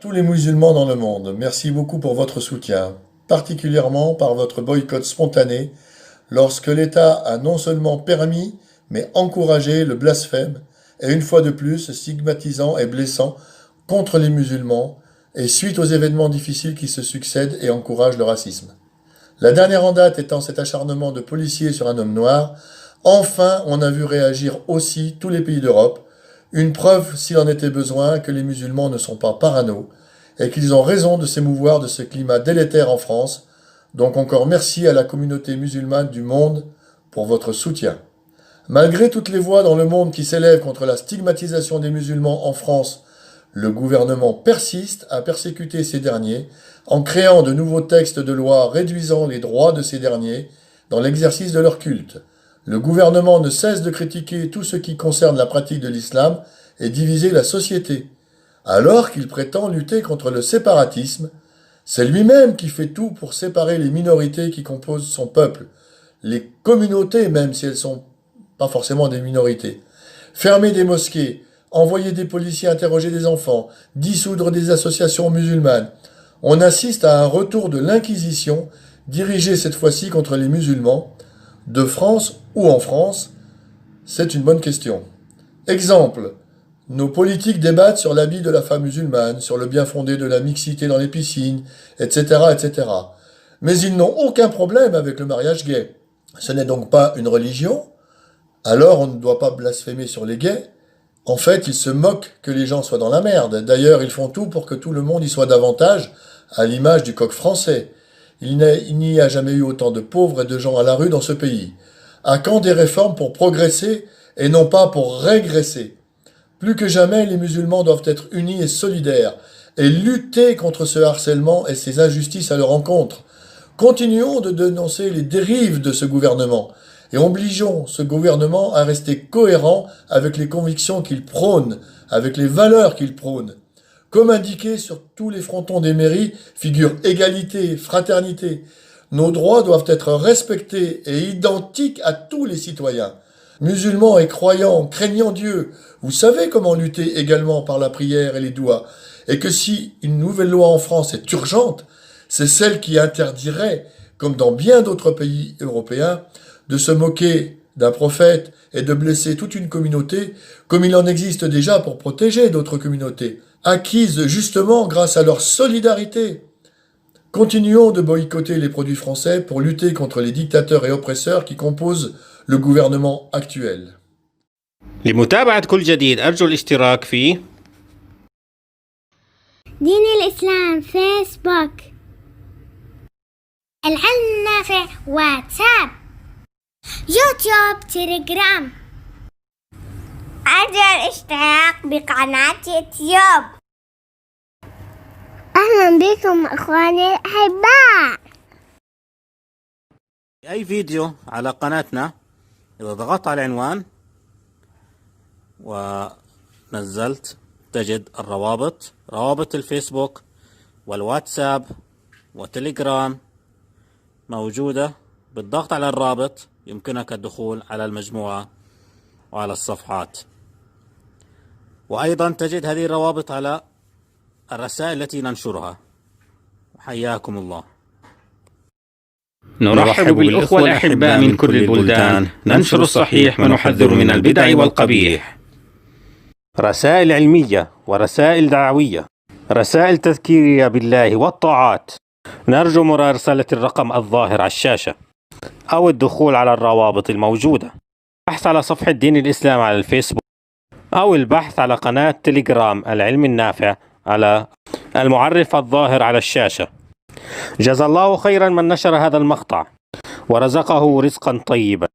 tous les musulmans dans le monde, merci beaucoup pour votre soutien, particulièrement par votre boycott spontané lorsque l'État a non seulement permis, mais encouragé le blasphème et une fois de plus stigmatisant et blessant contre les musulmans et suite aux événements difficiles qui se succèdent et encouragent le racisme. La dernière en date étant cet acharnement de policiers sur un homme noir, enfin on a vu réagir aussi tous les pays d'Europe, une preuve s'il en était besoin que les musulmans ne sont pas parano et qu'ils ont raison de s'émouvoir de ce climat délétère en France, donc encore merci à la communauté musulmane du monde pour votre soutien. Malgré toutes les voix dans le monde qui s'élèvent contre la stigmatisation des musulmans en France, le gouvernement persiste à persécuter ces derniers en créant de nouveaux textes de loi réduisant les droits de ces derniers dans l'exercice de leur culte. Le gouvernement ne cesse de critiquer tout ce qui concerne la pratique de l'islam et diviser la société. Alors qu'il prétend lutter contre le séparatisme, c'est lui-même qui fait tout pour séparer les minorités qui composent son peuple, les communautés même si elles ne sont pas forcément des minorités. Fermer des mosquées, envoyer des policiers interroger des enfants, dissoudre des associations musulmanes. On assiste à un retour de l'Inquisition, dirigée cette fois-ci contre les musulmans, de France ou en France, c'est une bonne question. Exemple, nos politiques débattent sur l'habit de la femme musulmane, sur le bien fondé de la mixité dans les piscines, etc., etc. Mais ils n'ont aucun problème avec le mariage gay. Ce n'est donc pas une religion, alors on ne doit pas blasphémer sur les gays. En fait, ils se moquent que les gens soient dans la merde. D'ailleurs, ils font tout pour que tout le monde y soit davantage, à l'image du coq français. Il n'y a jamais eu autant de pauvres et de gens à la rue dans ce pays. À quand des réformes pour progresser et non pas pour régresser? Plus que jamais, les musulmans doivent être unis et solidaires et lutter contre ce harcèlement et ces injustices à leur encontre. Continuons de dénoncer les dérives de ce gouvernement et obligeons ce gouvernement à rester cohérent avec les convictions qu'il prône, avec les valeurs qu'il prône. Comme indiqué sur tous les frontons des mairies, figure égalité, fraternité. Nos droits doivent être respectés et identiques à tous les citoyens. Musulmans et croyants, craignant Dieu, vous savez comment lutter également par la prière et les douas. Et que si une nouvelle loi en France est urgente, c'est celle qui interdirait, comme dans bien d'autres pays européens, de se moquer d'un prophète et de blesser toute une communauté, comme il en existe déjà pour protéger d'autres communautés, acquises justement grâce à leur solidarité. Continuons de boycotter les produits français pour lutter contre les dictateurs et oppresseurs qui composent le gouvernement actuel. لمتابعة كل جديد أرجو الاشتراك في دين الإسلام فيسبوك، العلم النافع واتساب، يوتيوب، تليجرام. أرجو الاشتراك بقناة يوتيوب. أهلا بكم أخواني الأحباء. أي فيديو على قناتنا إذا ضغطت على العنوان ونزلت تجد الروابط، روابط الفيسبوك والواتساب وتليجرام موجودة. بالضغط على الرابط يمكنك الدخول على المجموعة وعلى الصفحات، وأيضا تجد هذه الروابط على الرسائل التي ننشرها. حياكم الله. نرحب بالأخوة الأحباء من كل البلدان، ننشر الصحيح ونحذر من البدع والقبيح. رسائل علمية ورسائل دعوية، رسائل تذكيرية بالله والطاعات. نرجو مراسلة الرقم الظاهر على الشاشة أو الدخول على الروابط الموجودة، البحث على صفحة دين الإسلام على الفيسبوك، أو البحث على قناة تليجرام العلم النافع على المعرف الظاهر على الشاشة. جزا الله خيرا من نشر هذا المقطع ورزقه رزقا طيبا.